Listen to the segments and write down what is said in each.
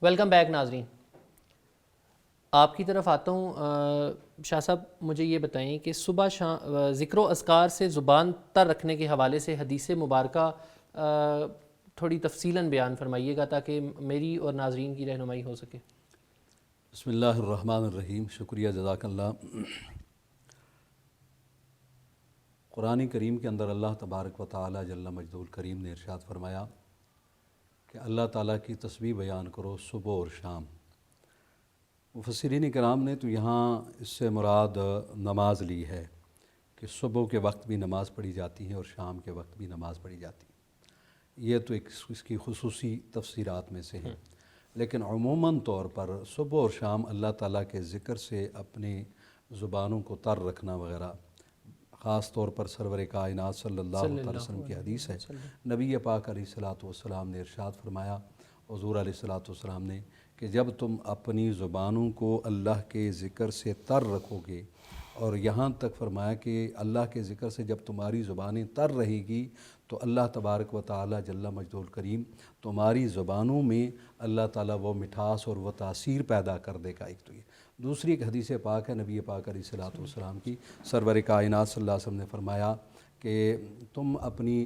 Welcome back ناظرین، آپ کی طرف آتا ہوں۔ شاہ صاحب مجھے یہ بتائیں کہ صبح شام ذکر و اذکار سے زبان تر رکھنے کے حوالے سے حدیث مبارکہ تھوڑی تفصیلاً بیان فرمائیے گا تاکہ میری اور ناظرین کی رہنمائی ہو سکے۔ بسم اللہ الرحمن الرحیم، شکریہ، جزاک اللہ۔ قرآن کریم کے اندر اللہ تبارک و تعالی جل مجدہ الکریم نے ارشاد فرمایا کہ اللہ تعالیٰ کی تسبیح بیان کرو صبح اور شام۔ مفسرین کرام نے تو یہاں اس سے مراد نماز لی ہے کہ صبح کے وقت بھی نماز پڑھی جاتی ہے اور شام کے وقت بھی نماز پڑھی جاتی ہے۔ یہ تو ایک اس کی خصوصی تفسیرات میں سے ہے، لیکن عموماً طور پر صبح اور شام اللہ تعالیٰ کے ذکر سے اپنی زبانوں کو تر رکھنا وغیرہ، خاص طور پر سرور کائنات صلی اللہ علیہ وسلم کی حدیث ہے۔ نبی پاک علیہ الصلوۃ والسلام نے ارشاد فرمایا، حضور علیہ الصلوۃ والسلام نے، کہ جب تم اپنی زبانوں کو اللہ کے ذکر سے تر رکھو گے، اور یہاں تک فرمایا کہ اللہ کے ذکر سے جب تمہاری زبانیں تر رہے گی تو اللہ تبارک و تعالی جل مجدہ الکریم تمہاری زبانوں میں اللہ تعالیٰ وہ مٹھاس اور وہ تاثیر پیدا کر دے گا۔ ایک تو یہ دوسری ایک حدیث پاک ہے نبی پاک علیہ الصلوۃ والسلام کی، سرور کائنات صلی اللہ علیہ وسلم نے فرمایا کہ تم اپنی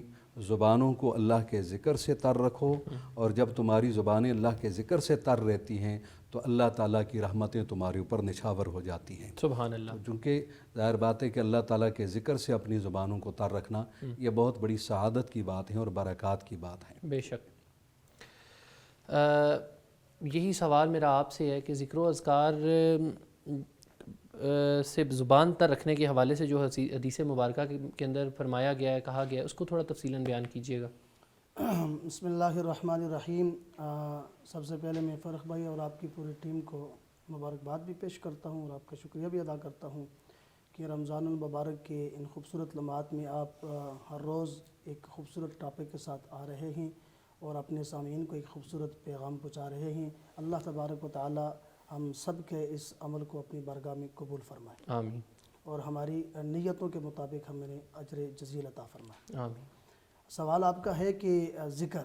زبانوں کو اللہ کے ذکر سے تر رکھو، اور جب تمہاری زبانیں اللہ کے ذکر سے تر رہتی ہیں تو اللہ تعالیٰ کی رحمتیں تمہارے اوپر نچھاور ہو جاتی ہیں۔ سبحان اللہ۔ چونکہ ظاہر بات ہے کہ اللہ تعالیٰ کے ذکر سے اپنی زبانوں کو تر رکھنا یہ بہت بڑی سعادت کی بات ہے اور برکات کی بات ہے۔ بے شک۔ یہی سوال میرا آپ سے ہے کہ ذکر و اذکار سے زبان تر رکھنے کے حوالے سے جو حدیث مبارکہ کے اندر فرمایا گیا ہے، کہا گیا ہے، اس کو تھوڑا تفصیلاً بیان کیجیے گا۔ بسم اللہ الرحمن الرحیم۔ سب سے پہلے میں فرخ بھائی اور آپ کی پوری ٹیم کو مبارکباد بھی پیش کرتا ہوں اور آپ کا شکریہ بھی ادا کرتا ہوں کہ رمضان المبارک کے ان خوبصورت لمحات میں آپ ہر روز ایک خوبصورت ٹاپک کے ساتھ آ رہے ہیں اور اپنے سامعین کو ایک خوبصورت پیغام پہنچا رہے ہیں۔ اللہ تبارک و تعالی ہم سب کے اس عمل کو اپنی بارگاہ میں قبول فرمائے، آمین، اور ہماری نیتوں کے مطابق ہمیں اجر جزیل عطا فرمائے۔ آمین۔ سوال آپ کا ہے کہ ذکر،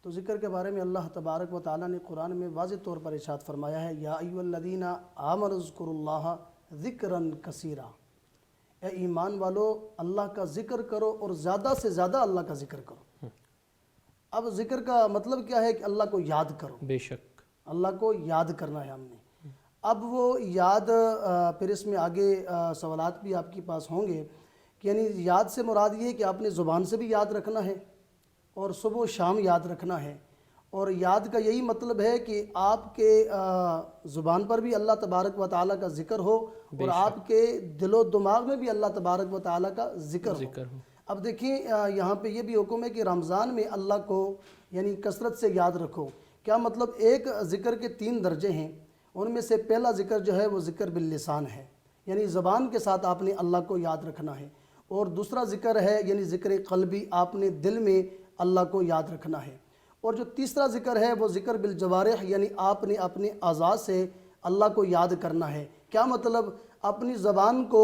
تو ذکر کے بارے میں اللہ تبارک و تعالیٰ نے قرآن میں واضح طور پر ارشاد فرمایا ہے، یا ایھا الذین آمنوا اذکروا اللہ ذکرا کثیرا، اے ایمان والو اللہ کا ذکر کرو اور زیادہ سے زیادہ اللہ کا ذکر کرو۔ اب ذکر کا مطلب کیا ہے کہ اللہ کو یاد کرو، بے شک، اللہ کو یاد کرنا ہے ہم نے۔ اب وہ یاد، پھر اس میں آگے سوالات بھی آپ کے پاس ہوں گے کہ یعنی یاد سے مراد یہ ہے کہ آپ نے زبان سے بھی یاد رکھنا ہے اور صبح و شام یاد رکھنا ہے، اور یاد کا یہی مطلب ہے کہ آپ کے زبان پر بھی اللہ تبارک و تعالیٰ کا ذکر ہو اور آپ کے دل و دماغ میں بھی اللہ تبارک و تعالیٰ کا ذکر ہو۔ اب دیکھیں یہاں پہ یہ بھی حکم ہے کہ رمضان میں اللہ کو یعنی کثرت سے یاد رکھو۔ کیا مطلب؟ ایک ذکر کے 3 درجے ہیں، ان میں سے پہلا ذکر جو ہے وہ ذکر باللسان ہے، یعنی زبان کے ساتھ آپ نے اللہ کو یاد رکھنا ہے، اور دوسرا ذکر ہے یعنی ذکر قلبی، آپ نے دل میں اللہ کو یاد رکھنا ہے، اور جو تیسرا ذکر ہے وہ ذکر بالجوارح، یعنی آپ نے اپنے اعضاء سے اللہ کو یاد کرنا ہے۔ کیا مطلب؟ اپنی زبان کو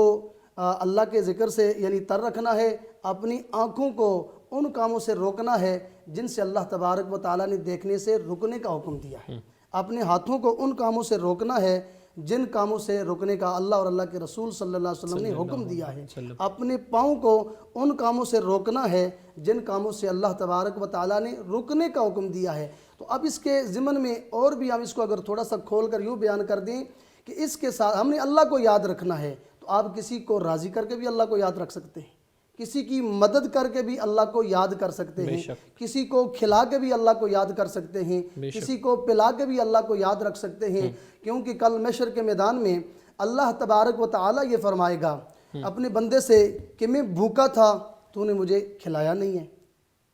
اللہ کے ذکر سے یعنی تر رکھنا ہے، اپنی آنکھوں کو ان کاموں سے روکنا ہے جن سے اللہ تبارک و تعالیٰ نے دیکھنے سے رکنے کا حکم دیا ہے، اپنے ہاتھوں کو ان کاموں سے روکنا ہے جن کاموں سے رکنے کا اللہ اور اللہ کے رسول صلی اللہ علیہ وسلم نے حکم دیا ہے، اپنے پاؤں کو ان کاموں سے روکنا ہے جن کاموں سے اللہ تبارک و تعالیٰ نے رکنے کا حکم دیا ہے۔ تو اب اس کے ضمن میں اور بھی ہم اس کو اگر تھوڑا سا کھول کر یوں بیان کر دیں کہ اس کے ساتھ ہم نے اللہ کو یاد رکھنا ہے، تو آپ کسی کو راضی کر کے بھی اللہ کو یاد رکھ سکتے ہیں، کسی کی مدد کر کے بھی اللہ کو یاد کر سکتے ہیں، کسی کو کھلا کے بھی اللہ کو یاد کر سکتے ہیں، کسی کو پلا کے بھی اللہ کو یاد رکھ سکتے ہیں، کیونکہ کل محشر کے میدان میں اللہ تبارک و تعالیٰ یہ فرمائے گا اپنے بندے سے کہ میں بھوکا تھا تو نے مجھے کھلایا نہیں ہے،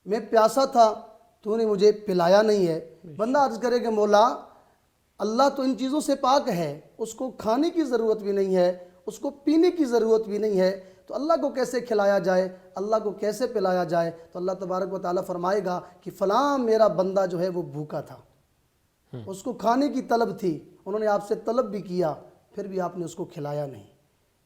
میں پیاسا تھا تو نے مجھے پلایا نہیں ہے۔ بندہ عرض کرے کہ مولا اللہ تو ان چیزوں سے پاک ہے، اس کو کھانے کی ضرورت بھی نہیں ہے، اس کو پینے کی ضرورت بھی نہیں ہے، تو اللہ کو کیسے کھلایا جائے، اللہ کو کیسے پلایا جائے؟ تو اللہ تبارک و تعالیٰ فرمائے گا کہ فلاں میرا بندہ جو ہے وہ بھوکا تھا، اس کو کھانے کی طلب تھی، انہوں نے آپ سے طلب بھی کیا، پھر بھی آپ نے اس کو کھلایا نہیں،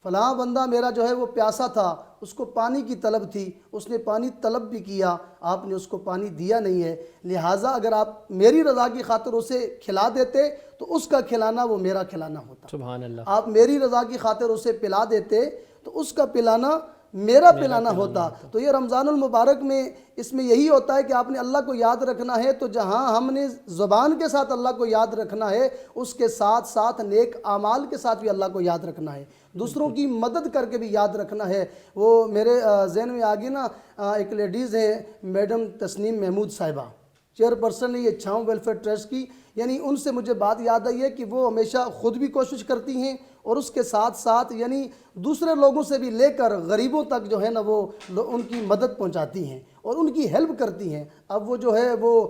فلاں بندہ میرا جو ہے وہ پیاسا تھا، اس کو پانی کی طلب تھی، اس نے پانی طلب بھی کیا، آپ نے اس کو پانی دیا نہیں ہے، لہٰذا اگر آپ میری رضا کی خاطر اسے کھلا دیتے تو اس کا کھلانا وہ میرا کھلانا ہوتا۔ سبحان اللہ۔ آپ میری رضا کی خاطر اسے پلا دیتے تو اس کا پلانا میرا پلانا ہوتا۔ تو یہ رمضان المبارک میں اس میں یہی ہوتا ہے کہ آپ نے اللہ کو یاد رکھنا ہے، تو جہاں ہم نے زبان کے ساتھ اللہ کو یاد رکھنا ہے، اس کے ساتھ ساتھ نیک اعمال کے ساتھ بھی اللہ کو یاد رکھنا ہے، دوسروں کی مدد کر کے بھی یاد رکھنا ہے۔ وہ میرے ذہن میں آگے نا ایک لیڈیز ہیں میڈم تسنیم محمود صاحبہ، چیئر پرسن ہے یہ چھاؤں ویلفیئر ٹرسٹ کی، یعنی ان سے مجھے بات یاد آئی ہے کہ وہ ہمیشہ خود بھی کوشش کرتی ہیں اور اس کے ساتھ ساتھ یعنی دوسرے لوگوں سے بھی لے کر غریبوں تک جو ہے نا وہ ان کی مدد پہنچاتی ہیں اور ان کی ہیلپ کرتی ہیں۔ اب وہ جو ہے وہ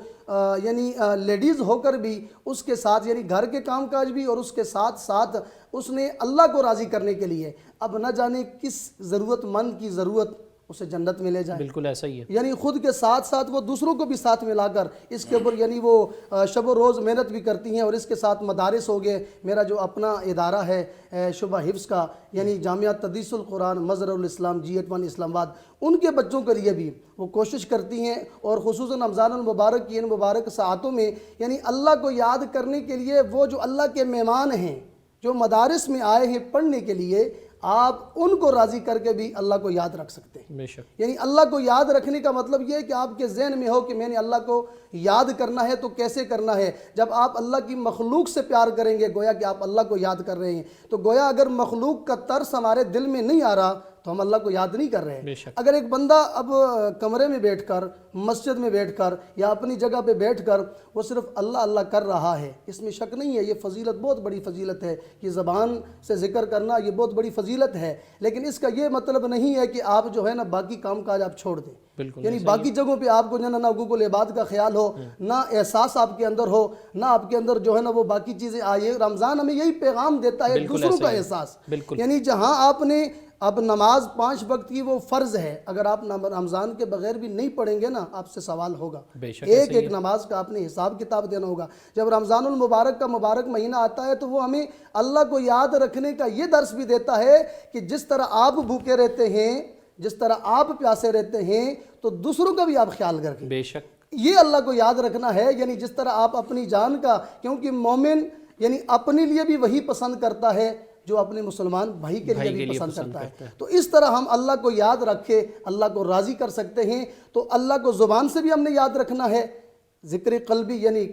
یعنی لیڈیز ہو کر بھی اس کے ساتھ یعنی گھر کے کام کاج بھی اور اس کے ساتھ ساتھ اس نے اللہ کو راضی کرنے کے لیے اب نہ جانے کس ضرورت مند کی ضرورت اسے جنت میں لے جائے۔ بالکل ایسا ہی ہے۔ یعنی خود کے ساتھ ساتھ وہ دوسروں کو بھی ساتھ ملا کر اس کے اوپر یعنی وہ شب و روز محنت بھی کرتی ہیں، اور اس کے ساتھ مدارس ہو گئے، میرا جو اپنا ادارہ ہے شعبہ حفظ کا، یعنی جامعہ تدریس القرآن مظہر الاسلام G81 اسلام آباد، ان کے بچوں کے لیے بھی وہ کوشش کرتی ہیں، اور خصوصاً رمضان المبارک کی ان مبارک ساعتوں میں یعنی اللہ کو یاد کرنے کے لیے وہ جو اللہ کے مہمان ہیں جو مدارس میں آئے ہیں پڑھنے کے لیے، آپ ان کو راضی کر کے بھی اللہ کو یاد رکھ سکتے ہیں۔ بے شک۔ یعنی اللہ کو یاد رکھنے کا مطلب یہ ہے کہ آپ کے ذہن میں ہو کہ میں نے اللہ کو یاد کرنا ہے، تو کیسے کرنا ہے؟ جب آپ اللہ کی مخلوق سے پیار کریں گے گویا کہ آپ اللہ کو یاد کر رہے ہیں، تو گویا اگر مخلوق کا ترس ہمارے دل میں نہیں آ رہا تو ہم اللہ کو یاد نہیں کر رہے بے ہیں۔ شک۔ اگر ایک بندہ اب کمرے میں بیٹھ کر، مسجد میں بیٹھ کر یا اپنی جگہ پہ بیٹھ کر وہ صرف اللہ اللہ کر رہا ہے، اس میں شک نہیں ہے، یہ فضیلت بہت بڑی فضیلت ہے، یہ زبان سے ذکر کرنا یہ بہت بڑی فضیلت ہے، لیکن اس کا یہ مطلب نہیں ہے کہ آپ جو ہے نا باقی کام کاج آپ چھوڑ دیں۔ بالکل یعنی باقی جگہوں پہ آپ کو جو ہے نہ حقوق العباد کا خیال ہو، نہ احساس آپ کے اندر ہو، نہ آپ کے اندر جو ہے نا وہ باقی چیزیں آئے۔ رمضان ہمیں یہی پیغام دیتا ہے، بالکل دوسروں کا ایسا ہی ہے۔ احساس۔ بالکل۔ یعنی جہاں آپ نے اب نماز 5 وقت کی وہ فرض ہے، اگر آپ رمضان کے بغیر بھی نہیں پڑھیں گے نا آپ سے سوال ہوگا، بے شک ایک ایسا ہی ایک نماز کا آپ نے حساب کتاب دینا ہوگا۔ جب رمضان المبارک کا مبارک مہینہ آتا ہے تو وہ ہمیں اللہ کو یاد رکھنے کا یہ درس بھی دیتا ہے کہ جس طرح آپ بھوکے رہتے ہیں، جس طرح آپ پیاسے رہتے ہیں، تو دوسروں کا بھی آپ خیال کریں۔ بے شک۔ یہ اللہ کو یاد رکھنا ہے، یعنی جس طرح آپ اپنی جان کا، کیونکہ مومن یعنی اپنے لیے بھی وہی پسند کرتا ہے جو اپنے مسلمان بھائی کے لیے بھی پسند کرتا ہے۔ تو اس طرح ہم اللہ کو یاد رکھے اللہ کو راضی کر سکتے ہیں۔ تو اللہ کو زبان سے بھی ہم نے یاد رکھنا ہے، ذکر قلبی یعنی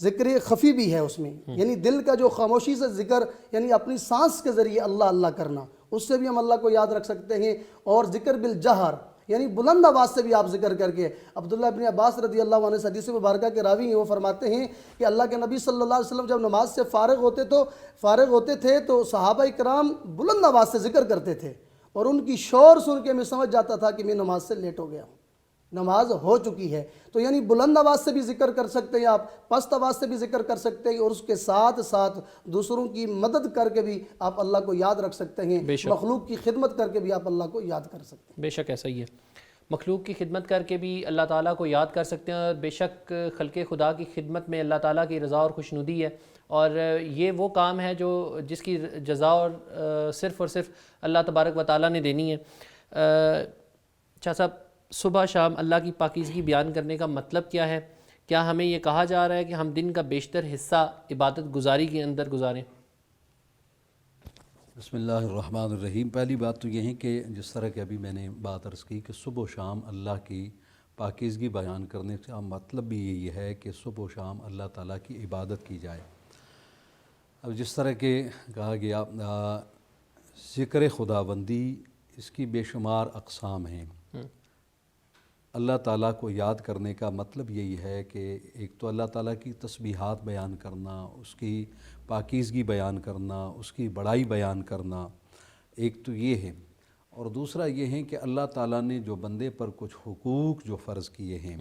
ذکر خفی بھی ہے اس میں، یعنی دل کا جو خاموشی سے ذکر یعنی اپنی سانس کے ذریعے اللہ اللہ کرنا، اس سے بھی ہم اللہ کو یاد رکھ سکتے ہیں۔ اور ذکر بالجہر یعنی بلند آواز سے بھی آپ ذکر کر کے، عبداللہ ابن عباس رضی اللہ عنہ سے حدیث مبارکہ کے راوی ہیں، وہ فرماتے ہیں کہ اللہ کے نبی صلی اللہ علیہ وسلم جب نماز سے فارغ ہوتے تھے تو صحابہ کرام بلند آواز سے ذکر کرتے تھے، اور ان کی شور سن کے میں سمجھ جاتا تھا کہ میں نماز سے لیٹ ہو گیا ہوں، نماز ہو چکی ہے۔ تو یعنی بلند آواز سے بھی ذکر کر سکتے ہیں آپ، پست آواز سے بھی ذکر کر سکتے ہیں، اور اس کے ساتھ ساتھ دوسروں کی مدد کر کے بھی آپ اللہ کو یاد رکھ سکتے ہیں، مخلوق کی خدمت کر کے بھی آپ اللہ کو یاد کر سکتے ہیں۔ بے شک ایسا ہی ہے، مخلوق کی خدمت کر کے بھی اللہ تعالیٰ کو یاد کر سکتے ہیں، اور بے شک خلق خدا کی خدمت میں اللہ تعالیٰ کی رضا اور خوشنودی ہے، اور یہ وہ کام ہے جو جس کی جزا اور صرف اللہ تبارک و تعالیٰ نے دینی ہے۔ شاہ صاحب، صبح شام اللہ کی پاکیزگی بیان کرنے کا مطلب کیا ہے؟ کیا ہمیں یہ کہا جا رہا ہے کہ ہم دن کا بیشتر حصہ عبادت گزاری کے اندر گزاریں؟ بسم اللہ الرحمن الرحیم۔ پہلی بات تو یہ ہے کہ جس طرح کہ ابھی میں نے بات عرض کی کہ صبح و شام اللہ کی پاکیزگی بیان کرنے کا مطلب بھی یہی ہے کہ صبح و شام اللہ تعالیٰ کی عبادت کی جائے۔ اب جس طرح کہ کہا گیا ذکر خداوندی، اس کی بے شمار اقسام ہیں۔ اللہ تعالیٰ کو یاد کرنے کا مطلب یہی ہے کہ ایک تو اللہ تعالیٰ کی تسبیحات بیان کرنا، اس کی پاکیزگی بیان کرنا، اس کی بڑائی بیان کرنا، ایک تو یہ ہے۔ اور دوسرا یہ ہے کہ اللہ تعالیٰ نے جو بندے پر کچھ حقوق جو فرض کیے ہیں،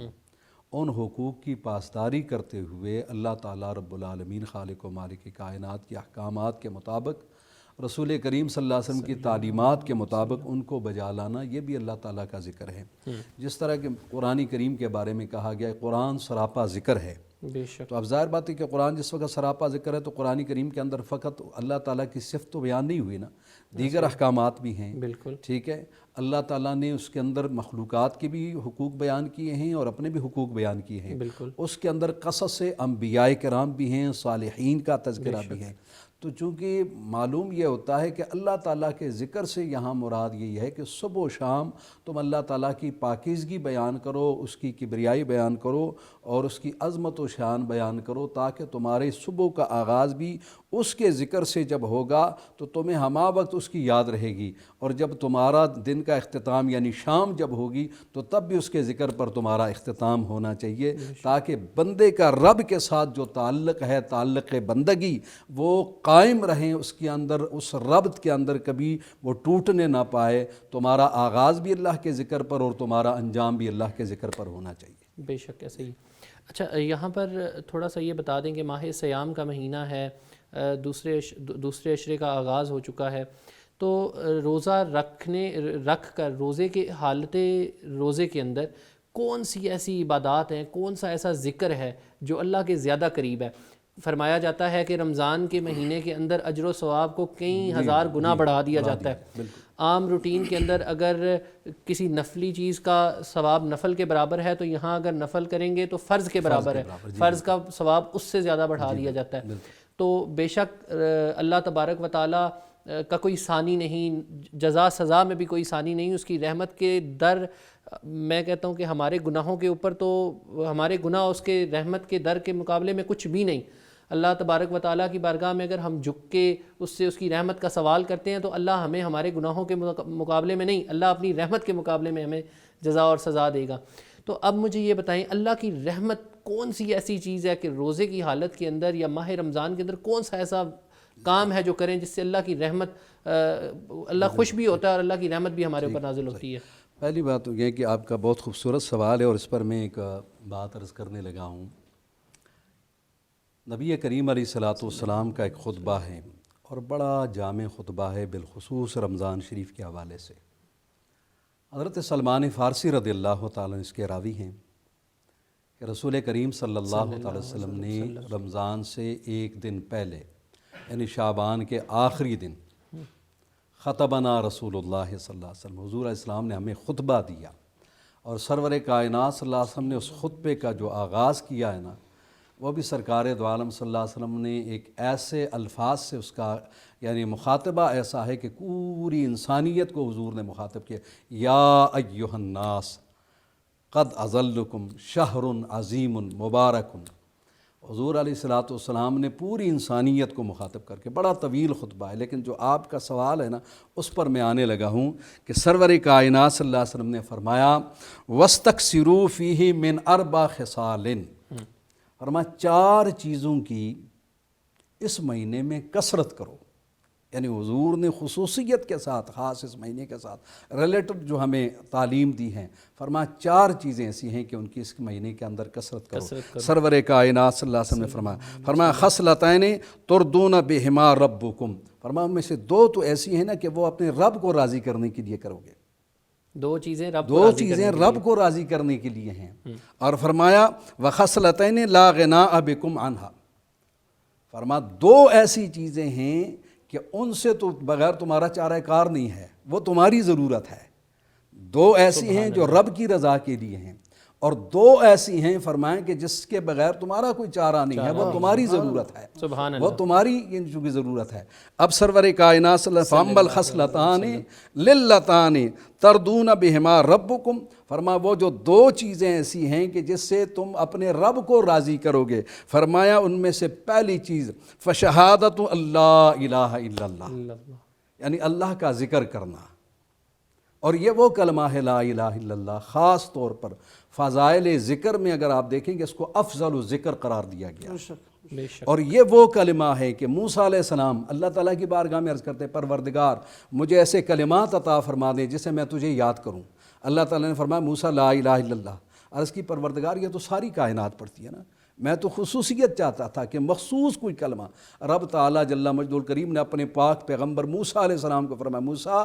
ان حقوق کی پاسداری کرتے ہوئے اللہ تعالیٰ رب العالمین خالق و مالک کائنات کے احکامات کے مطابق، رسول کریم صلی اللہ علیہ وسلم کی تعلیمات کے مطابق ان کو بجا لانا، یہ بھی اللہ تعالیٰ کا ذکر ہے۔ جس طرح کہ قرآن کریم کے بارے میں کہا گیا ہے قرآن سراپا ذکر ہے، بے شک۔ تو اب ظاہر بات ہے کہ قرآن جس وقت سراپا ذکر ہے تو قرآن کریم کے اندر فقط اللہ تعالیٰ کی صفت تو بیان نہیں ہوئی نا، دیگر احکامات بھی ہیں، بالکل ٹھیک ہے۔ اللہ تعالیٰ نے اس کے اندر مخلوقات کے بھی حقوق بیان کیے ہیں اور اپنے بھی حقوق بیان کیے ہیں، بالکل اس کے اندر قصص انبیاء کرام بھی ہیں، صالحین کا تذکرہ بھی ہے۔ تو چونکہ معلوم یہ ہوتا ہے کہ اللہ تعالیٰ کے ذکر سے یہاں مراد یہی ہے کہ صبح و شام تم اللہ تعالیٰ کی پاکیزگی بیان کرو، اس کی کبریائی بیان کرو اور اس کی عظمت و شان بیان کرو، تاکہ تمہارے صبح کا آغاز بھی اس کے ذکر سے جب ہوگا تو تمہیں ہمہ وقت اس کی یاد رہے گی، اور جب تمہارا دن کا اختتام یعنی شام جب ہوگی تو تب بھی اس کے ذکر پر تمہارا اختتام ہونا چاہیے، تاکہ بندے کا رب کے ساتھ جو تعلق ہے، تعلق بندگی، وہ قائم رہیں اس کے اندر، اس ربط کے اندر کبھی وہ ٹوٹنے نہ پائے۔ تمہارا آغاز بھی اللہ کے ذکر پر اور تمہارا انجام بھی اللہ کے ذکر پر ہونا چاہیے۔ بے شک ایسے ہی۔ اچھا یہاں پر تھوڑا سا یہ بتا دیں کہ ماہ سیام کا مہینہ ہے، دوسرے عشرے کا آغاز ہو چکا ہے، تو روزہ رکھ کر روزے کے حالت روزے کے اندر کون سی ایسی عبادات ہیں، کون سا ایسا ذکر ہے جو اللہ کے زیادہ قریب ہے؟ فرمایا جاتا ہے کہ رمضان کے مہینے کے اندر اجر و ثواب کو کئی ہزار گنا بڑھا دیا جاتا ہے۔ عام روٹین کے اندر اگر کسی نفلی چیز کا ثواب نفل کے برابر ہے تو یہاں اگر نفل کریں گے تو فرض کے برابر ہے، فرض کا ثواب اس سے زیادہ بڑھا دیا جاتا ہے۔ تو بے شک اللہ تبارک و تعالیٰ کا کوئی ثانی نہیں، جزا سزا میں بھی کوئی ثانی نہیں، اس کی رحمت کے در، میں کہتا ہوں کہ ہمارے گناہوں کے اوپر تو ہمارے گناہ اس کے رحمت کے در کے مقابلے میں کچھ بھی نہیں۔ اللہ تبارک و تعالیٰ کی بارگاہ میں اگر ہم جھک کے اس سے اس کی رحمت کا سوال کرتے ہیں تو اللہ ہمیں ہمارے گناہوں کے مقابلے میں نہیں، اللہ اپنی رحمت کے مقابلے میں ہمیں جزا اور سزا دے گا۔ تو اب مجھے یہ بتائیں، اللہ کی رحمت کون سی ایسی چیز ہے کہ روزے کی حالت کے اندر یا ماہ رمضان کے اندر کون سا ایسا کام ہے جو کریں جس سے اللہ کی رحمت، اللہ خوش بھی ہوتا ہے اور اللہ کی رحمت بھی ہمارے اوپر نازل ہوتی ہے؟ پہلی بات تو یہ کہ آپ کا بہت خوبصورت سوال ہے اور اس پر میں ایک بات عرض کرنے لگا ہوں۔ نبی کریم علیہ الصلاۃ والسلام کا ایک خطبہ ہے اور بڑا جامع خطبہ ہے، بالخصوص رمضان شریف کے حوالے سے۔ حضرت سلمان فارسی رضی اللہ تعالیٰ اس کے راوی ہیں کہ رسول کریم صلی اللہ علیہ وسلم نے رمضان سے ایک دن پہلے یعنی شعبان کے آخری دن خطبنا رسول اللہ صلی اللہ علیہ وسلم، حضور علیہ السلام نے ہمیں خطبہ دیا، اور سرور کائنات صلی اللہ علیہ وسلم نے اس خطبے کا جو آغاز کیا ہے نا، وہ بھی سرکار دو عالم صلی اللہ علیہ وسلم نے ایک ایسے الفاظ سے اس کا یعنی مخاطبہ ایسا ہے کہ پوری انسانیت کو حضور نے مخاطب کیا، یا ایہا الناس قد اظلکم شہر عظیم مبارک۔ حضور علیہ الصلاۃ والسلام نے پوری انسانیت کو مخاطب کر کے، بڑا طویل خطبہ ہے، لیکن جو آپ کا سوال ہے نا اس پر میں آنے لگا ہوں کہ سرور کائنات صلی اللہ علیہ وسلم نے فرمایا وَاسْتَكْثِرُوا فِيهِ مِنْ أَرْبَعِ خِصَالٍ، فرمایا 4 چیزوں کی اس مہینے میں کثرت کرو، یعنی حضور نے خصوصیت کے ساتھ، خاص اس مہینے کے ساتھ ریلیٹڈ جو ہمیں تعلیم دی ہیں، فرمایا 4 چیزیں ایسی ہیں کہ ان کی اس مہینے کے اندر کثرت کرو۔ سرور کائنات صلی اللہ علیہ وسلم نے فرمایا خصلتین تردون بہما ربکم، فرمایا ان میں سے 2 تو ایسی ہیں نا کہ وہ اپنے رب کو راضی کرنے کے لیے کرو گے، 2 چیزیں رب کو راضی کرنے کے لیے ہیں، اور فرمایا وخصلتین لا غناء بکم عنہا، فرمایا 2 ایسی چیزیں ہیں کہ ان سے تو بغیر تمہارا چارہ کار نہیں ہے، وہ تمہاری ضرورت ہے۔ 2 ایسی ہیں جو رب کی رضا کے لیے ہیں، اور 2 ایسی ہیں فرمائیں کہ جس کے بغیر تمہارا کوئی چارہ نہیں ہے، وہ تمہاری ضرورت ہے، وہ تمہاری کی ضرورت ہے۔ اب سرور کائنات صلی اللہ علیہ وسلم فَأَمَّا الْخَصْلَتَانِ لِلَّتَانِ تَرْضُونَ بِهِمَا رَبُّكُمْ، فرمایا وہ جو 2 چیزیں ایسی ہیں کہ جس سے تم اپنے رب کو راضی کرو گے، فرمایا ان میں سے پہلی چیز فَشَهَادَةُ اللَّهَ إِلَٰهَ إِلَّا اللَّهُ، یعنی اللہ کا ذکر کرنا، اور یہ وہ کلمہ ہے لا الہ الا اللہ، خاص طور پر فضائل ذکر میں اگر آپ دیکھیں گے اس کو افضل ذکر قرار دیا گیا، اور یہ وہ کلمہ ہے کہ موسیٰ علیہ السلام اللہ تعالیٰ کی بارگاہ میں عرض کرتے پروردگار مجھے ایسے کلمات عطا فرما دے جسے میں تجھے یاد کروں۔ اللہ تعالیٰ نے فرمایا موسیٰ لا الہ الا اللہ، عرض کی پروردگار یہ تو ساری کائنات پڑھتی ہے نا، میں تو خصوصیت چاہتا تھا کہ مخصوص کوئی کلمہ۔ رب تعالیٰ جل مجدہ الکریم نے اپنے پاک پیغمبر موسیٰ علیہ السلام کو فرمایا موسیٰ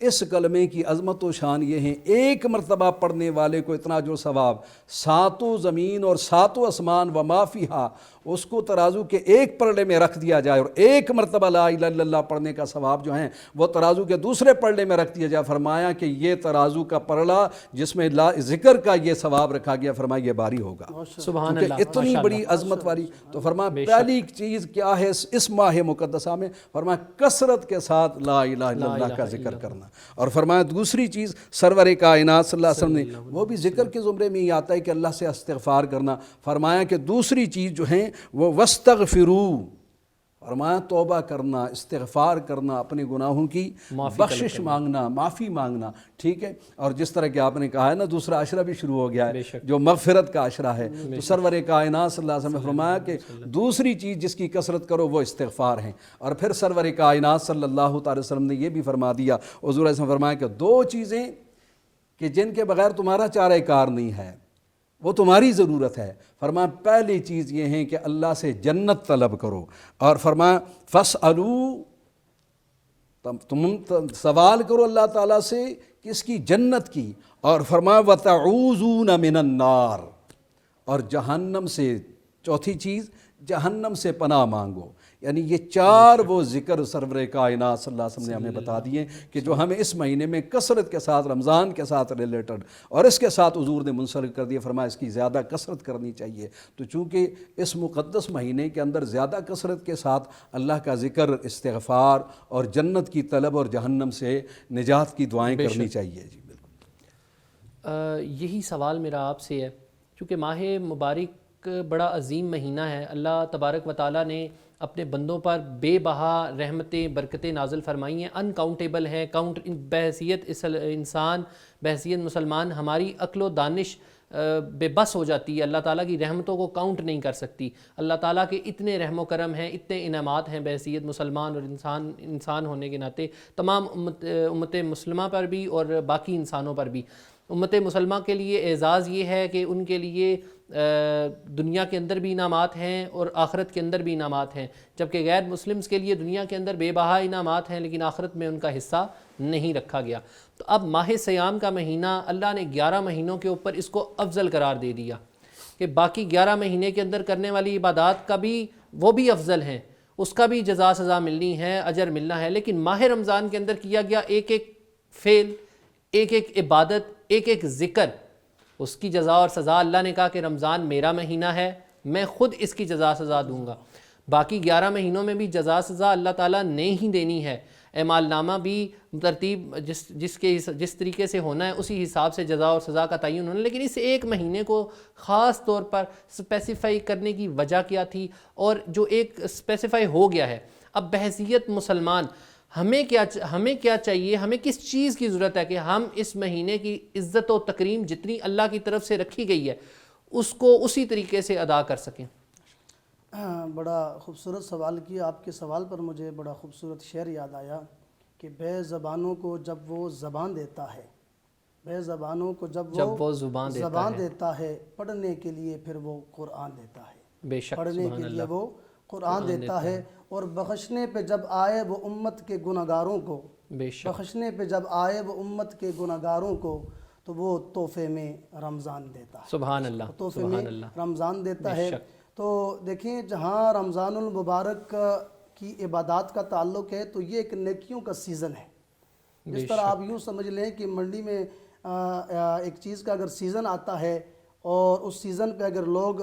اس کلمے کی عظمت و شان یہ ہیں، ایک مرتبہ پڑھنے والے کو اتنا جو ثواب، ساتوں زمین اور ساتوں آسمان و ما فیہا، اس کو ترازو کے ایک پلڑے میں رکھ دیا جائے، اور ایک مرتبہ لا الہ الا اللہ پڑھنے کا ثواب جو ہیں وہ ترازو کے دوسرے پلڑے میں رکھ دیا جائے۔ فرمایا کہ یہ ترازو کا پلڑا جس میں ذکر کا یہ ثواب رکھا گیا، فرمایا یہ باری ہوگا، سبحان کیونکہ اللہ، اتنی بڑی عظمت والی۔ تو فرمایا پہلی چیز کیا ہے اس ماہ مقدسہ میں، فرمایا کثرت کے ساتھ لا الہ الا اللہ کا ذکر کرنا، اور فرمایا دوسری چیز سرور کائنات صلی اللہ علیہ وسلم نے، وہ بھی ذکر کے زمرے میں ہی آتا ہے کہ اللہ سے استغفار کرنا۔ فرمایا کہ دوسری چیز جو ہیں وہ وستغفرو، فرمایا توبہ کرنا، استغفار کرنا، اپنے گناہوں کی بخشش مانگنا، معافی مانگنا، ٹھیک ہے۔ اور جس طرح کہ آپ نے کہا ہے نا دوسرا عشرہ بھی شروع ہو گیا ہے جو مغفرت کا عشرہ ہے، تو سرور کائنات صلی اللہ علیہ وسلم نے فرمایا کہ دوسری چیز جس کی کثرت کرو وہ استغفار ہیں۔ اور پھر سرور کائنات صلی اللہ تعالی وسلم نے یہ بھی فرما دیا، حضور علیہ وسلم نے فرمایا کہ دو چیزیں کہ جن کے بغیر تمہارا چارہ کار نہیں ہے، وہ تمہاری ضرورت ہے۔ فرمایا پہلی چیز یہ ہے کہ اللہ سے جنت طلب کرو، اور فرمایا فاسألو، تم سوال کرو اللہ تعالیٰ سے کس کی؟ جنت کی، اور فرمایا وتعوذون من النار، اور جہنم سے، چوتھی چیز جہنم سے پناہ مانگو۔ یعنی یہ چار وہ ذکر سرور کائنات صلی اللہ علیہ وسلم نے ہمیں بتا دیے کہ جو ہمیں اس مہینے میں کثرت کے ساتھ، رمضان کے ساتھ ریلیٹڈ، اور اس کے ساتھ حضور نے منسلک کر دیا، فرمایا اس کی زیادہ کثرت کرنی چاہیے۔ تو چونکہ اس مقدس مہینے کے اندر زیادہ کثرت کے ساتھ اللہ کا ذکر، استغفار اور جنت کی طلب اور جہنم سے نجات کی دعائیں کرنی چاہیے۔ جی بالکل، یہی سوال میرا آپ سے ہے، چونکہ ماہ مبارک بڑا عظیم مہینہ ہے، اللہ تبارک و تعالیٰ نے اپنے بندوں پر بے بہا رحمتیں، برکتیں نازل فرمائی ہیں، ان کاؤنٹیبل ہیں، بحیثیت انسان، بحیثیت مسلمان ہماری عقل و دانش بے بس ہو جاتی ہے، اللہ تعالیٰ کی رحمتوں کو کاؤنٹ نہیں کر سکتی۔ اللہ تعالیٰ کے اتنے رحم و کرم ہیں، اتنے انعامات ہیں بحیثیت مسلمان اور انسان ہونے کے ناطے، تمام امت مسلمہ پر بھی اور باقی انسانوں پر بھی۔ امت مسلمہ کے لیے اعزاز یہ ہے کہ ان کے لیے دنیا کے اندر بھی انعامات ہیں اور آخرت کے اندر بھی انعامات ہیں، جبکہ غیر مسلمز کے لیے دنیا کے اندر بے بہا انعامات ہیں لیکن آخرت میں ان کا حصہ نہیں رکھا گیا۔ تو اب ماہ سیام کا مہینہ اللہ نے 11 مہینوں کے اوپر اس کو افضل قرار دے دیا کہ باقی 11 مہینے کے اندر کرنے والی عبادات کا بھی وہ بھی افضل ہیں، اس کا بھی جزا سزا ملنی ہے، اجر ملنا ہے، لیکن ماہ رمضان کے اندر کیا گیا ایک ایک فعل، ایک ایک عبادت، ایک ایک ذکر، اس کی جزا اور سزا اللہ نے کہا کہ رمضان میرا مہینہ ہے، میں خود اس کی جزا سزا دوں گا۔ باقی 11 مہینوں میں بھی جزا سزا اللہ تعالیٰ نے ہی دینی ہے، اعمال نامہ بھی ترتیب جس طریقے سے ہونا ہے اسی حساب سے جزا اور سزا کا تعین ہونا ہے، لیکن اس ایک مہینے کو خاص طور پر اسپیسیفائی کرنے کی وجہ کیا تھی، اور جو ایک اسپیسیفائی ہو گیا ہے۔ اب بحیثیت مسلمان ہمیں کیا چاہیے، ہمیں کس چیز کی ضرورت ہے کہ ہم اس مہینے کی عزت و تکریم جتنی اللہ کی طرف سے رکھی گئی ہے اس کو اسی طریقے سے ادا کر سکیں؟ بڑا خوبصورت سوال کیا۔ آپ کے سوال پر مجھے بڑا خوبصورت شعر یاد آیا کہ بے زبانوں کو جب وہ زبان دیتا ہے، بے زبانوں کو جب وہ زبان دیتا ہے، پڑھنے کے لیے پھر وہ قرآن دیتا ہے، بے شک، پڑھنے کے لیے وہ قرآن دیتا ہے، اور بخشنے پہ جب آئے وہ امت کے گناہگاروں کو، بخشنے پہ جب آئے وہ امت کے گناہگاروں کو، تو وہ تحفے میں رمضان دیتا ہے۔ سبحان اللہ، تحفے میں رمضان دیتا ہے۔ تو دیکھیں جہاں رمضان المبارک کی عبادات کا تعلق ہے تو یہ ایک نیکیوں کا سیزن ہے۔ جس طرح آپ یوں سمجھ لیں کہ منڈی میں ایک چیز کا اگر سیزن آتا ہے اور اس سیزن پہ اگر لوگ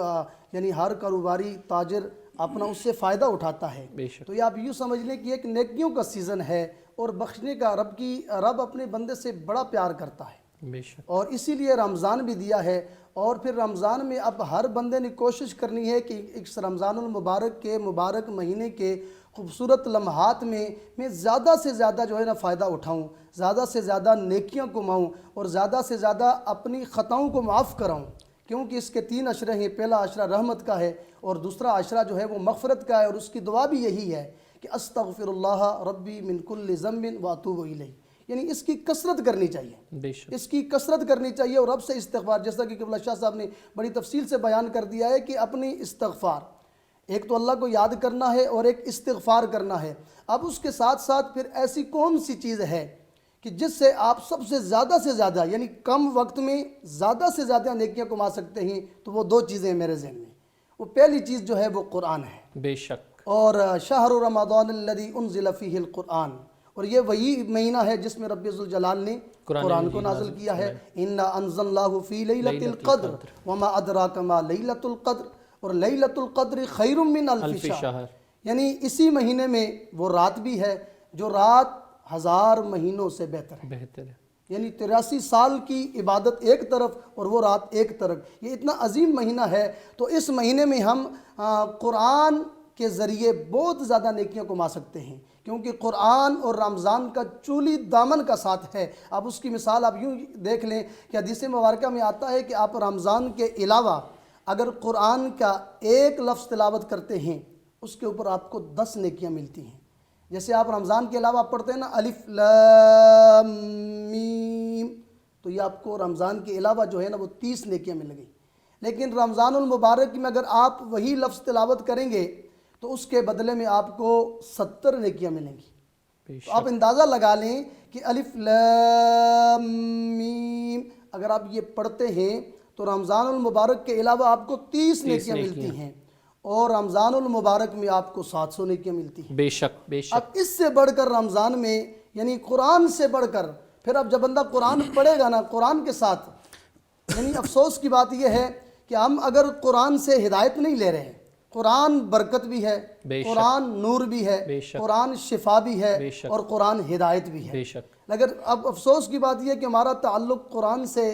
یعنی ہر کاروباری تاجر اپنا اس سے فائدہ اٹھاتا ہے، تو یہ آپ یوں سمجھ لیں کہ ایک نیکیوں کا سیزن ہے اور بخشنے کا، رب اپنے بندے سے بڑا پیار کرتا ہے، اور اسی لیے رمضان بھی دیا ہے۔ اور پھر رمضان میں اب ہر بندے نے کوشش کرنی ہے کہ اس رمضان المبارک کے مبارک مہینے کے خوبصورت لمحات میں زیادہ سے زیادہ جو ہے نا فائدہ اٹھاؤں، زیادہ سے زیادہ نیکیاں کماؤں اور زیادہ سے زیادہ اپنی خطاؤں کو معاف کراؤں، کیونکہ اس کے 3 عشرے ہیں۔ پہلا عشرہ رحمت کا ہے اور دوسرا عشرہ جو ہے وہ مغفرت کا ہے، اور اس کی دعا بھی یہی ہے کہ استغفر اللہ ربی من کل ذنب واتوب الیہ، یعنی اس کی کثرت کرنی چاہیے، اس کی کثرت کرنی چاہیے، اور رب سے استغفار، جیسا کہ قبلہ شاہ صاحب نے بڑی تفصیل سے بیان کر دیا ہے کہ اپنی استغفار، ایک تو اللہ کو یاد کرنا ہے اور ایک استغفار کرنا ہے۔ اب اس کے ساتھ ساتھ پھر ایسی کون سی چیز ہے کہ جس سے آپ سب سے زیادہ یعنی کم وقت میں زیادہ سے زیادہ نیکیاں کما سکتے ہیں، تو وہ دو چیزیں میرے ذہن میں. وہ پہلی چیز جو ہے وہ قرآن ہے. بے شک. اور شہر رمضان الذی انزل فیہ القرآن، اور یہ وہی مہینہ ہے جس میں رب ذوالجلال نے قرآن کو نازل کیا ہے. انا انزلناہ فی لیلۃ القدر وما ادراک ما لیلۃ القدر، اور لیلۃ القدر خیر من الف شہر، یعنی اسی مہینے میں وہ رات بھی ہے جو رات 1000 مہینوں سے بہتر ہے. یعنی 83 سال کی عبادت ایک طرف اور وہ رات ایک طرف. یہ اتنا عظیم مہینہ ہے. تو اس مہینے میں ہم قرآن کے ذریعے بہت زیادہ نیکیاں کما سکتے ہیں، کیونکہ قرآن اور رمضان کا چولی دامن کا ساتھ ہے. اب اس کی مثال آپ یوں دیکھ لیں کہ حدیث مبارکہ میں آتا ہے کہ آپ رمضان کے علاوہ اگر قرآن کا ایک لفظ تلاوت کرتے ہیں اس کے اوپر آپ کو 10 نیکیاں ملتی ہیں. جیسے آپ رمضان کے علاوہ آپ پڑھتے ہیں نا الف لام میم، تو یہ آپ کو رمضان کے علاوہ جو ہے نا وہ 30 نیکیاں مل گئی. لیکن رمضان المبارک میں اگر آپ وہی لفظ تلاوت کریں گے تو اس کے بدلے میں آپ کو 70 نیکیاں ملیں گی. تو آپ اندازہ لگا لیں کہ الف لام میم اگر آپ یہ پڑھتے ہیں تو رمضان المبارک کے علاوہ آپ کو 30 نیکیاں ملتی ہیں، اور رمضان المبارک میں آپ کو 700 نیکیاں ملتی ہیں. بے شک بے شک. اب اس سے بڑھ کر رمضان میں یعنی قرآن سے بڑھ کر پھر اب جب بندہ قرآن پڑھے گا نا قرآن کے ساتھ، یعنی افسوس کی بات یہ ہے کہ ہم اگر قرآن سے ہدایت نہیں لے رہے ہیں. قرآن برکت بھی ہے، قرآن نور بھی ہے، قرآن شفا بھی ہے، اور قرآن ہدایت بھی ہے. لیکن اب افسوس کی بات یہ ہے کہ ہمارا تعلق قرآن سے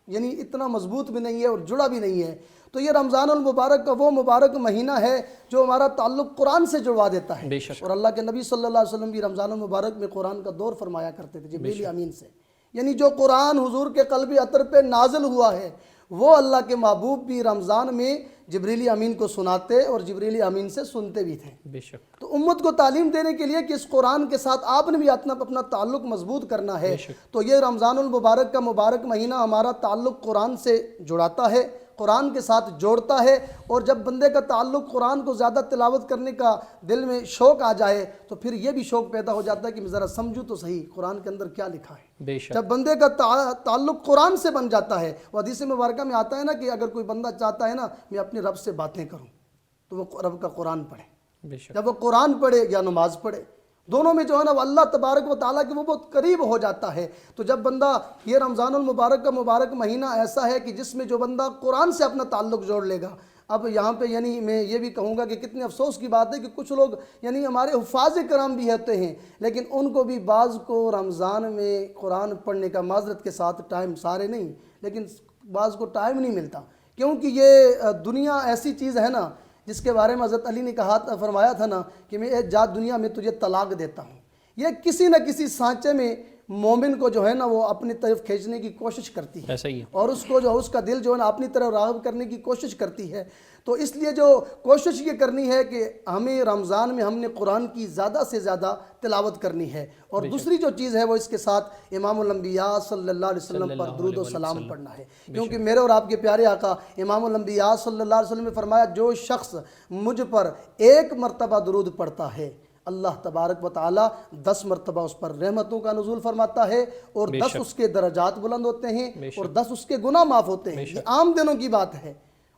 یعنی اتنا مضبوط بھی نہیں ہے اور جڑا بھی نہیں ہے. تو یہ رمضان المبارک کا وہ مبارک مہینہ ہے جو ہمارا تعلق قرآن سے جڑوا دیتا ہے. اور اللہ کے نبی صلی اللہ علیہ وسلم بھی رمضان المبارک میں قرآن کا دور فرمایا کرتے تھے جبریل امین سے. یعنی جو قرآن حضور کے قلبی عطر پہ نازل ہوا ہے وہ اللہ کے محبوب بھی رمضان میں جبریل امین کو سناتے اور جبریل امین سے سنتے بھی تھے. بے شک. تو امت کو تعلیم دینے کے لیے کہ اس قرآن کے ساتھ آپ نے بھی اپنا تعلق مضبوط کرنا ہے. تو یہ رمضان المبارک کا مبارک مہینہ ہمارا تعلق قرآن سے جڑاتا ہے، قرآن کے ساتھ جوڑتا ہے. اور جب بندے کا تعلق قرآن کو زیادہ تلاوت کرنے کا دل میں شوق آ جائے تو پھر یہ بھی شوق پیدا ہو جاتا ہے کہ میں ذرا سمجھوں تو صحیح قرآن کے اندر کیا لکھا ہے. بے شک. جب بندے کا تعلق قرآن سے بن جاتا ہے، وہ حدیث مبارکہ میں آتا ہے نا کہ اگر کوئی بندہ چاہتا ہے نا میں اپنے رب سے باتیں کروں تو وہ رب کا قرآن پڑھے. بے شک. جب وہ قرآن پڑھے یا نماز پڑھے، دونوں میں جو ہے نا وہ اللہ تبارک و تعالیٰ کے وہ بہت قریب ہو جاتا ہے. تو جب بندہ یہ رمضان المبارک کا مبارک مہینہ ایسا ہے کہ جس میں جو بندہ قرآن سے اپنا تعلق جوڑ لے گا. اب یہاں پہ یعنی میں یہ بھی کہوں گا کہ کتنے افسوس کی بات ہے کہ کچھ لوگ یعنی ہمارے حفاظ کرام بھی ہوتے ہیں لیکن ان کو بھی بعض کو رمضان میں قرآن پڑھنے کا معذرت کے ساتھ ٹائم، سارے نہیں لیکن بعض کو ٹائم نہیں ملتا، کیونکہ یہ دنیا ایسی چیز ہے نا جس کے بارے میں حضرت علی نے فرمایا تھا نا کہ میں جا دنیا میں تجھے طلاق دیتا ہوں. یہ کسی نہ کسی سانچے میں مومن کو جو ہے نا وہ اپنی طرف کھینچنے کی کوشش کرتی ہے، اور اس کو جو اس کا دل جو ہے نا اپنی طرف راغب کرنے کی کوشش کرتی ہے. تو اس لیے جو کوشش یہ کرنی ہے کہ ہمیں رمضان میں ہم نے قرآن کی زیادہ سے زیادہ تلاوت کرنی ہے. اور دوسری جو چیز ہے وہ اس کے ساتھ امام الانبیاء صلی اللہ علیہ وسلم پر درود و سلام پڑھنا ہے، کیونکہ میرے اور آپ کے پیارے آقا امام الانبیاء صلی اللہ علیہ وسلم نے فرمایا جو شخص مجھ پر 1 مرتبہ درود پڑھتا ہے اللہ تبارک و تعالی 10 مرتبہ اس پر رحمتوں کا نزول فرماتا ہے، اور 10 اس کے درجات بلند ہوتے ہیں اور 10 اس کے گناہ معاف ہوتے ہیں. یہ عام دنوں کی بات ہے،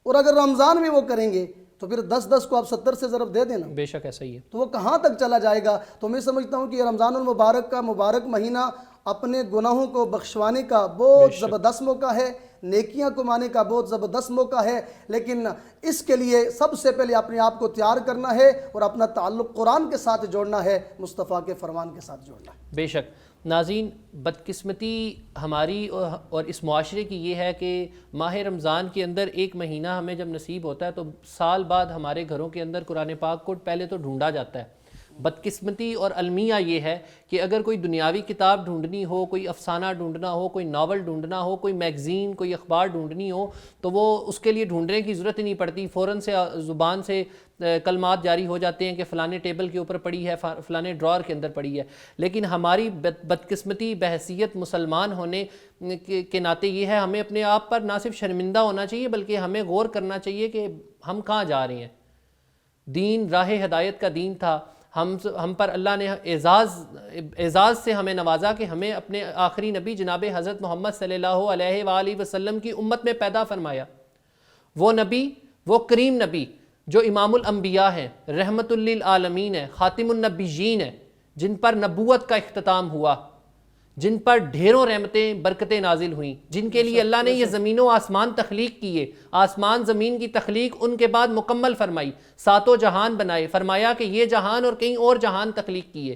اور اگر رمضان میں وہ کریں گے تو پھر 10 کو آپ 70 سے ضرب دے دینا. بے شک ایسا ہی ہے. تو وہ کہاں تک چلا جائے گا. تو میں سمجھتا ہوں کہ یہ رمضان المبارک کا مبارک مہینہ اپنے گناہوں کو بخشوانے کا بہت زبردست موقع ہے، نیکیاں کمانے کا بہت زبردست موقع ہے. لیکن اس کے لیے سب سے پہلے اپنے آپ کو تیار کرنا ہے اور اپنا تعلق قرآن کے ساتھ جوڑنا ہے، مصطفیٰ کے فرمان کے ساتھ جوڑنا ہے. بے شک. ناظرین، بدقسمتی ہماری اور اس معاشرے کی یہ ہے کہ ماہ رمضان کے اندر ایک مہینہ ہمیں جب نصیب ہوتا ہے تو سال بعد ہمارے گھروں کے اندر قرآن پاک کو پہلے تو ڈھونڈا جاتا ہے. بدقسمتی اور المیہ یہ ہے کہ اگر کوئی دنیاوی کتاب ڈھونڈنی ہو، کوئی افسانہ ڈھونڈنا ہو، کوئی ناول ڈھونڈنا ہو، کوئی میگزین، کوئی اخبار ڈھونڈنی ہو تو وہ اس کے لیے ڈھونڈنے کی ضرورت ہی نہیں پڑتی. فوراً سے زبان سے کلمات جاری ہو جاتے ہیں کہ فلانے ٹیبل کے اوپر پڑی ہے، فلانے ڈرار کے اندر پڑی ہے. لیکن ہماری بدقسمتی بحیثیت مسلمان ہونے کے ناطے یہ ہے ہمیں اپنے آپ پر نہ صرف شرمندہ ہونا چاہیے بلکہ ہمیں غور کرنا چاہیے کہ ہم کہاں جا رہے ہیں. دین راہ ہدایت کا دین تھا. ہم پر اللہ نے اعزاز سے ہمیں نوازا کہ ہمیں اپنے آخری نبی جناب حضرت محمد صلی اللہ علیہ وآلہ وسلم کی امت میں پیدا فرمایا۔ وہ نبی، وہ کریم نبی جو امام الانبیاء ہیں، رحمت للعالمین ہے، خاتم النبیین ہے، جن پر نبوت کا اختتام ہوا، جن پر ڈھیروں رحمتیں برکتیں نازل ہوئیں، جن کے لیے اللہ نے یہ زمین و آسمان تخلیق کیے، آسمان زمین کی تخلیق ان کے بعد مکمل فرمائی، ساتوں جہان بنائے، فرمایا کہ یہ جہان اور کئی اور جہان تخلیق کیے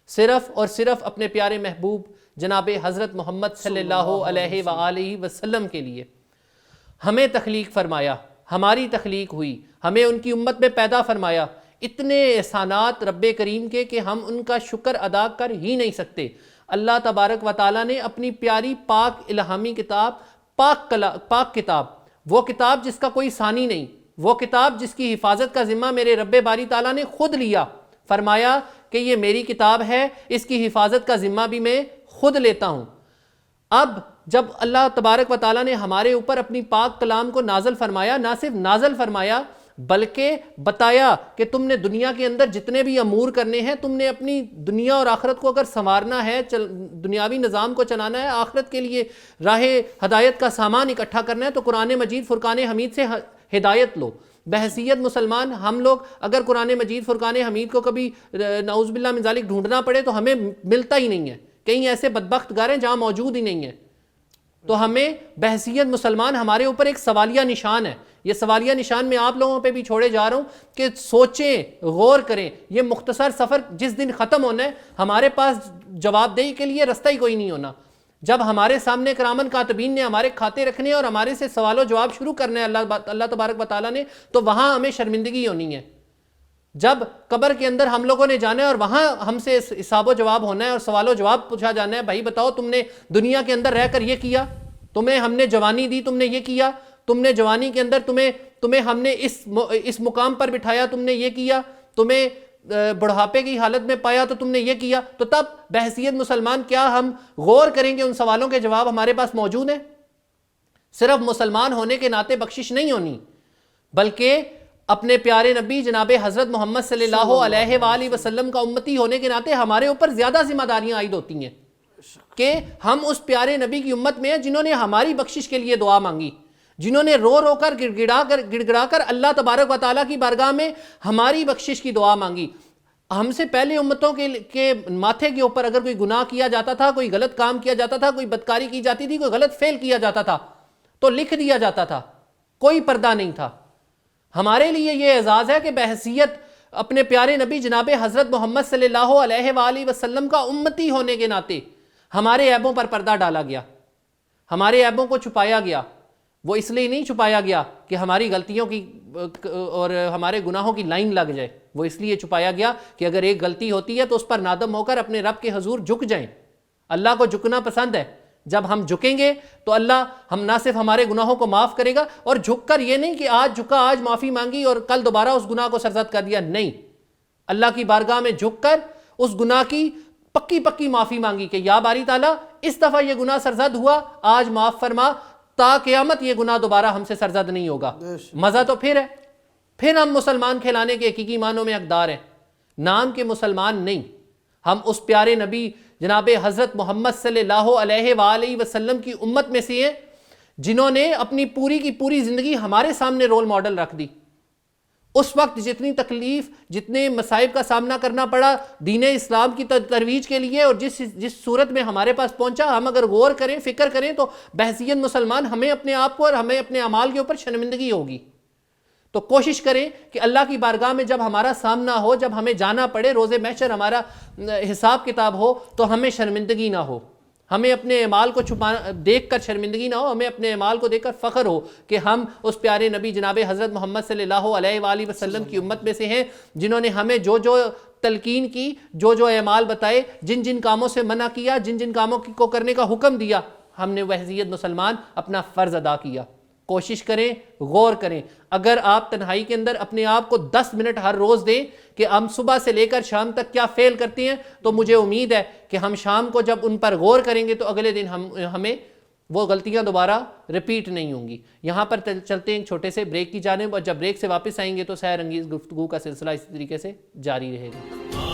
صرف اور صرف اپنے پیارے محبوب جناب حضرت محمد صلی اللہ علیہ وآلہ وسلم کے لیے۔ ہمیں تخلیق فرمایا، ہماری تخلیق ہوئی، ہمیں ان کی امت میں پیدا فرمایا۔ اتنے احسانات رب کریم کے کہ ہم ان کا شکر ادا کر ہی نہیں سکتے۔ اللہ تبارک و تعالیٰ نے اپنی پیاری پاک الہامی کتاب، پاک کتاب، وہ کتاب جس کا کوئی ثانی نہیں، وہ کتاب جس کی حفاظت کا ذمہ میرے رب باری تعالیٰ نے خود لیا، فرمایا کہ یہ میری کتاب ہے، اس کی حفاظت کا ذمہ بھی میں خود لیتا ہوں۔ اب جب اللہ تبارک و تعالیٰ نے ہمارے اوپر اپنی پاک کلام کو نازل فرمایا، نہ صرف نازل فرمایا بلکہ بتایا کہ تم نے دنیا کے اندر جتنے بھی امور کرنے ہیں، تم نے اپنی دنیا اور آخرت کو اگر سنوارنا ہے، دنیاوی نظام کو چلانا ہے، آخرت کے لیے راہ ہدایت کا سامان اکٹھا کرنا ہے، تو قرآن مجید فرقان حمید سے ہدایت لو۔ بحیثیت مسلمان ہم لوگ اگر قرآن مجید فرقان حمید کو کبھی نعوذ باللہ من ذالک ڈھونڈنا پڑے تو ہمیں ملتا ہی نہیں ہے، کہیں ایسے بدبخت گھر ہیں جہاں موجود ہی نہیں ہے۔ تو ہمیں بحیثیت مسلمان ہمارے اوپر ایک سوالیہ نشان ہے۔ یہ سوالیہ نشان میں آپ لوگوں پہ بھی چھوڑے جا رہا ہوں کہ سوچیں، غور کریں۔ یہ مختصر سفر جس دن ختم ہونا ہے، ہمارے پاس جواب دہی کے لیے رستہ ہی کوئی نہیں ہونا۔ جب ہمارے سامنے کرامن کاتبین نے ہمارے کھاتے رکھنے اور ہمارے سے سوال و جواب شروع کرنے ہیں اللہ تبارک و تعالیٰ نے، تو وہاں ہمیں شرمندگی ہونی ہے۔ جب قبر کے اندر ہم لوگوں نے جانا ہے اور وہاں ہم سے حساب و جواب ہونا ہے اور سوال و جواب پوچھا جانا ہے، بھائی بتاؤ تم نے دنیا کے اندر رہ کر یہ کیا، تمہیں ہم نے جوانی دی، تم نے یہ کیا، تم نے جوانی کے اندر تمہیں ہم نے اس مقام پر بٹھایا، تم نے یہ کیا، تمہیں بڑھاپے کی حالت میں پایا تو تم نے یہ کیا، تو تب بحیثیت مسلمان کیا ہم غور کریں گے؟ ان سوالوں کے جواب ہمارے پاس موجود ہیں۔ صرف مسلمان ہونے کے ناطے بخشش نہیں ہونی، بلکہ اپنے پیارے نبی جناب حضرت محمد صلی اللہ علیہ وآلہ وسلم کا امتی ہونے کے ناطے ہمارے اوپر زیادہ ذمہ داریاں عائد ہوتی ہیں کہ ہم اس پیارے نبی کی امت میں ہیں جنہوں نے ہماری بخشش کے لیے دعا مانگی، جنہوں نے رو رو کر گڑ گڑا کر اللہ تبارک و تعالیٰ کی بارگاہ میں ہماری بخشش کی دعا مانگی۔ ہم سے پہلے امتوں کے ماتھے کے اوپر اگر کوئی گناہ کیا جاتا تھا، کوئی غلط کام کیا جاتا تھا، کوئی بدکاری کی جاتی تھی، کوئی غلط فعل کیا جاتا تھا تو لکھ دیا جاتا تھا، کوئی پردہ نہیں تھا۔ ہمارے لیے یہ اعزاز ہے کہ بحیثیت اپنے پیارے نبی جناب حضرت محمد صلی اللہ علیہ وآلہ وسلم کا امتی ہونے کے ناطے ہمارے عیبوں پر پردہ ڈالا گیا، ہمارے عیبوں کو چھپایا گیا۔ وہ اس لیے نہیں چھپایا گیا کہ ہماری غلطیوں کی اور ہمارے گناہوں کی لائن لگ جائے، وہ اس لیے چھپایا گیا کہ اگر ایک غلطی ہوتی ہے تو اس پر نادم ہو کر اپنے رب کے حضور جھک جائیں۔ اللہ کو جھکنا پسند ہے، جب ہم جھکیں گے تو اللہ ہم نہ صرف ہمارے گناہوں کو معاف کرے گا، اور جھک کر یہ نہیں کہ آج جھکا، آج معافی مانگی اور کل دوبارہ اس گناہ کو سرزد کر دیا، نہیں، اللہ کی بارگاہ میں جھک کر اس گناہ کی پکی معافی مانگی کہ یا باری تعالیٰ اس دفعہ یہ گناہ سرزد ہوا، آج معاف فرما، تا قیامت یہ گناہ دوبارہ ہم سے سرزد نہیں ہوگا۔ مزہ تو پھر ہے، پھر ہم مسلمان کہلانے کے حقیقی معنوں میں حقدار ہیں، نام کے مسلمان نہیں۔ ہم اس پیارے نبی جناب حضرت محمد صلی اللہ علیہ وآلہ وسلم کی امت میں سے ہیں جنہوں نے اپنی پوری کی پوری زندگی ہمارے سامنے رول ماڈل رکھ دی۔ اس وقت جتنی تکلیف، جتنے مصائب کا سامنا کرنا پڑا دین اسلام کی ترویج کے لیے، اور جس صورت میں ہمارے پاس پہنچا، ہم اگر غور کریں، فکر کریں تو بحیثیت مسلمان ہمیں اپنے آپ کو اور ہمیں اپنے اعمال کے اوپر شرمندگی ہوگی۔ تو کوشش کریں کہ اللہ کی بارگاہ میں جب ہمارا سامنا ہو، جب ہمیں جانا پڑے، روز محشر ہمارا حساب کتاب ہو، تو ہمیں شرمندگی نہ ہو، ہمیں اپنے اعمال کو دیکھ کر شرمندگی نہ ہو، ہمیں اپنے اعمال کو دیکھ کر فخر ہو کہ ہم اس پیارے نبی جناب حضرت محمد صلی اللہ علیہ وآلہ وسلم کی امت میں سے ہیں جنہوں نے ہمیں جو تلقین کی، جو اعمال بتائے، جن کاموں سے منع کیا، جن کاموں کو کرنے کا حکم دیا، ہم نے بحیثیت مسلمان اپنا فرض ادا کیا۔ کوشش کریں، غور کریں۔ اگر آپ تنہائی کے اندر اپنے آپ کو 10 منٹ ہر روز دیں کہ ہم صبح سے لے کر شام تک کیا فعل کرتے ہیں، تو مجھے امید ہے کہ ہم شام کو جب ان پر غور کریں گے تو اگلے دن ہمیں وہ غلطیاں دوبارہ رپیٹ نہیں ہوں گی. یہاں پر چلتے ہیں ایک چھوٹے سے بریک کی جانب, اور جب بریک سے واپس آئیں گے تو سحر انگیز گفتگو کا سلسلہ اسی طریقے سے جاری رہے گا.